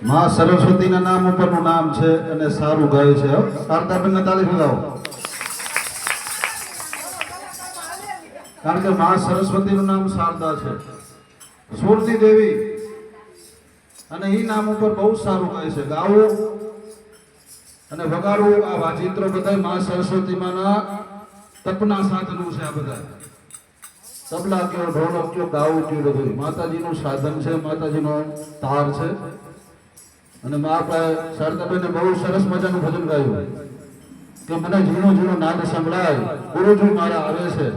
માં સરસ્વતીના નામ ઉપરનું નામ છે અને સારું ગાય છે. શારદાબેનને તાળી લગાવો. કારણ કે માં સરસ્વતીનું નામ શારદા છે, સુરતી દેવી, અને એ નામ ઉપર બહુ સારું ગાય છે. ગાવું અને વગાડવું આ વાજિત્રો બધા માં સરસ્વતીમાંના તપના સાધનો છે. આ બધા તબલા કયો, ઢોલક કયો, ગાવું કયો, બધું માતાજીનું સાધન છે, માતાજીનો તાર છે. અને મા આપણે શારદાબેને બહુ સરસ મજાનું ભજન ગાયું કે મને ઝીણો ઝીણો નાદ સંભળાય, ગુરુજી મારા આવે છે.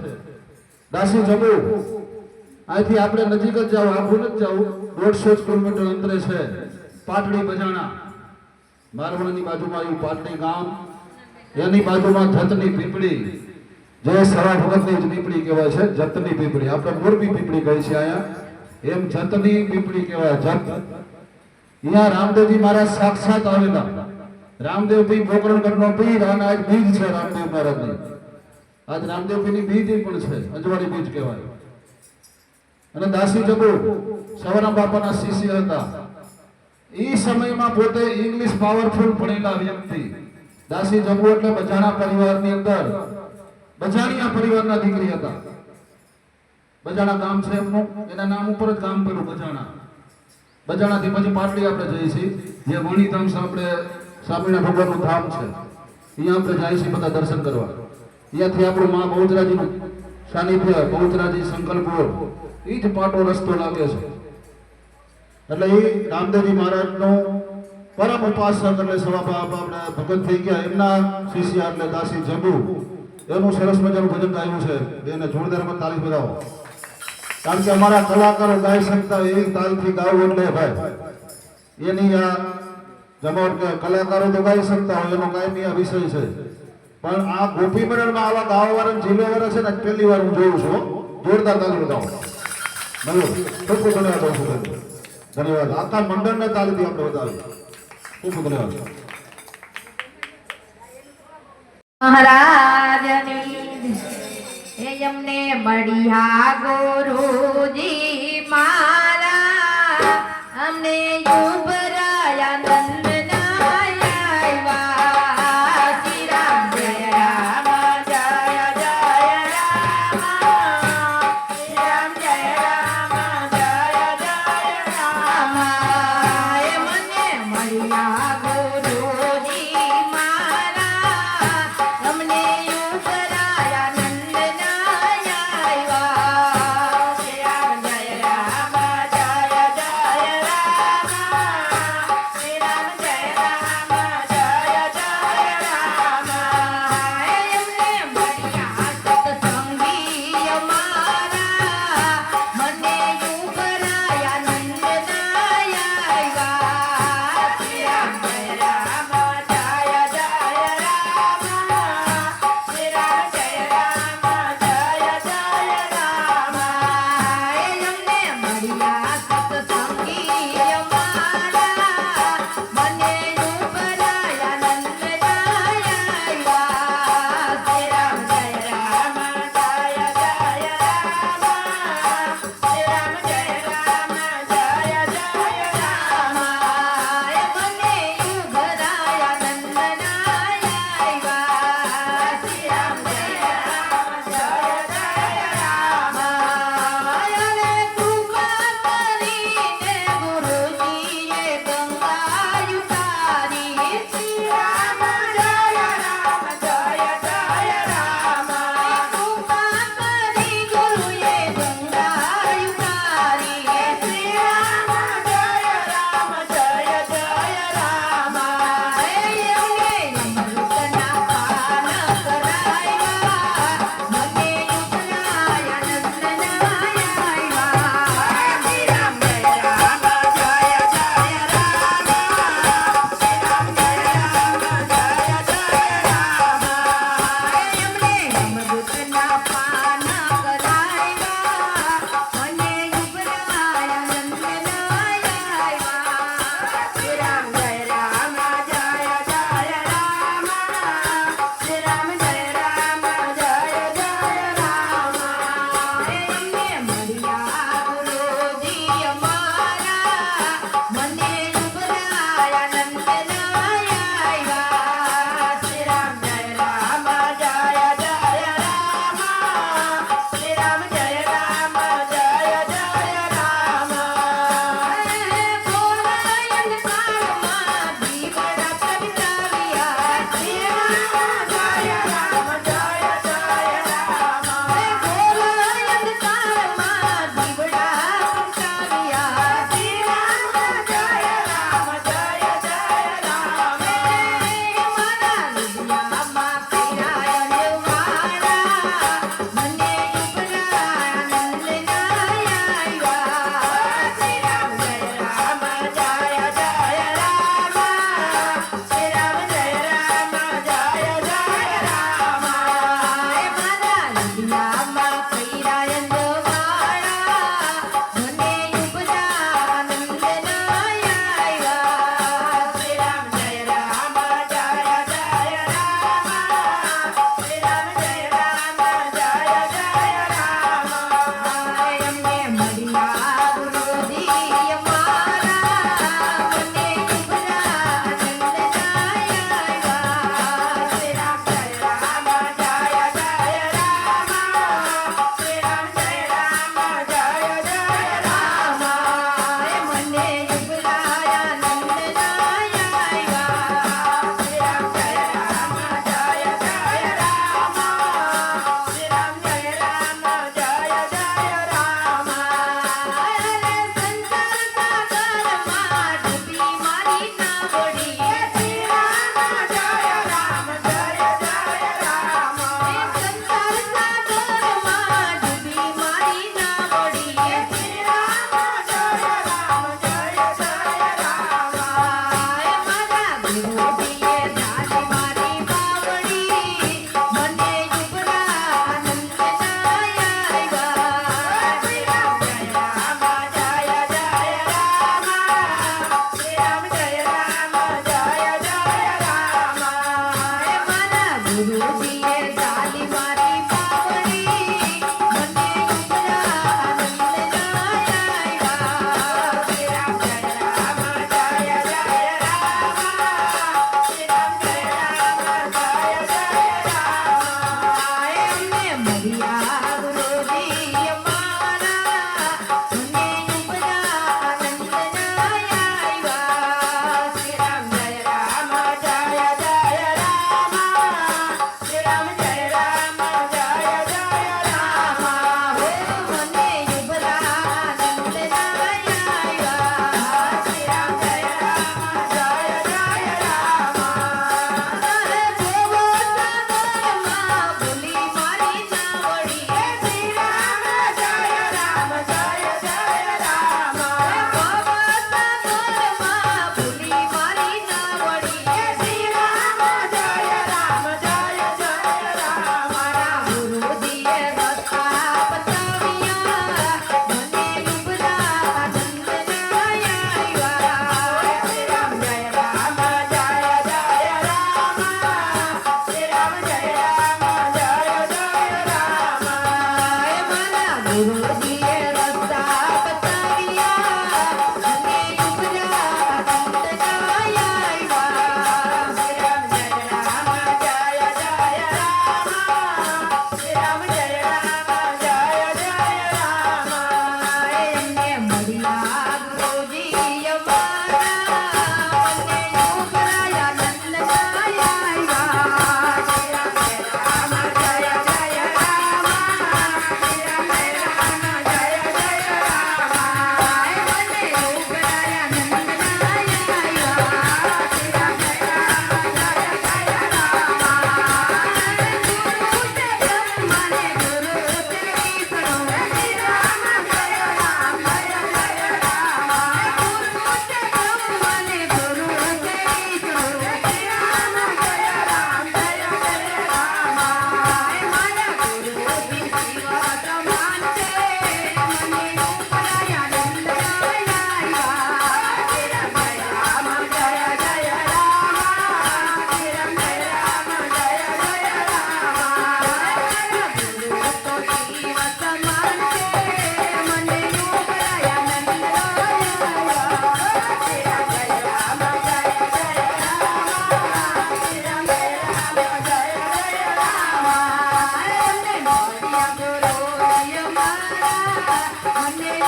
દાસી જબુ અહીંથી આપણે નજીક જ જાવ, આખું નથી જવું, 150 કિલોમીટર અંતરે છે પાટડી બજાણા. મારવાડની બાજુમાં આવ્યું પાટડી ગામ, એની બાજુમાં જતની પીપળી, જે સવા વખતની જ પીપળી કહેવાય છે, જતની પીપળી. આપણે મોરબી પીપળી કહી છે અહીંયા, એમ જતની પીપળી કહેવાય. જત અહીંયા રામદેવજી મહારાજ સાક્ષાત આવેલા. રામદેવ પી પોકરણગઢનો પીર, અને આજ બીજ છે રામદેવ મહારાજની. આજ રામદેવ પીરની બીજ પણ છે, અંજવાળી બીજ કહેવાય. અને દાસી જબુ સવારામ બાપાના શિષ્ય હતા. એ સમયમાં પોતે ઇંગ્લિશ પાવરફુલ ભણેલા વ્યક્તિ. દાસી જબુ એટલે બજાણા પરિવારની અંદર બજાણિયા પરિવારના દીકરી હતા. બજાણા ગામ છે એમનું, એના નામ ઉપર જ ગામ પેલું બજાણા. બજાણાથી પછી પાટડી આપણે જઈએ છીએ, જે વણીધામ આપણે સ્વામિનારાયણ ભગવાનનું ધામ છે, અહીંયા આપણે જઈએ છીએ બધા દર્શન કરવા. અહીંયાથી આપણું મા બહુચરાજીનું સાનિધ્ય, બહુચરાજી સંકલ્પપુર, એ જ પાટો રસ્તો લાગે છે. એટલે એ રામદેવજી મહારાજનો પરમ ઉપાસક, એટલે સવા બાપ આપણે ભગત થઈ ગયા, એમના શિષ્ય એટલે દાસી જબુ, એનું સરસ મજાનું ભજન ગાયું છે. એને જોરદારમાં તાળી બજાવો. કારણ કે અમારા કલાકારો ગાઈ શકતા એવી તાલથી ગાવું એટલે ભાઈ એની આ જમાવટ કે કલાકારો તો ગાઈ શકતા હોય એનો કાયમી આ વિષય છે. પણ આ ગોપી મંડળમાં આવા ગાવાવાળા જિલ્લાવાળા છે ને પહેલી વાર હું જોઉં છું. જોરદાર તાળી બજાવો. ખૂબ ખૂબ ધન્યવાદ. ધન્યવાદ. આખા મંડળને તાળીથી આપણે વધાવીએ. ખૂબ ખૂબ ધન્યવાદ. મહારાજની એમને મળ્યા ગુરુજી મારા, અમને યુવરાયા નંદના આવ્યા. શ્રી રામ જય રામ, જય જય રામ, શ્રી રામ જય રામ, જય જય રામ. મને મળ્યા ગુરુજી મારા, અમને યુવરાયા નંદના આવ્યા. શ્રી રામ જય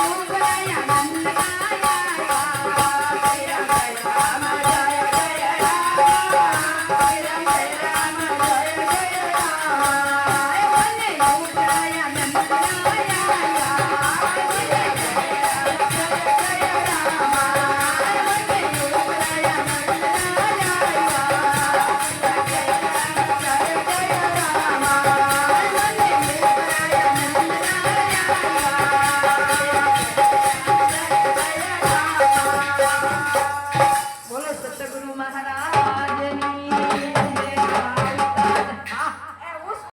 ઉભરાયા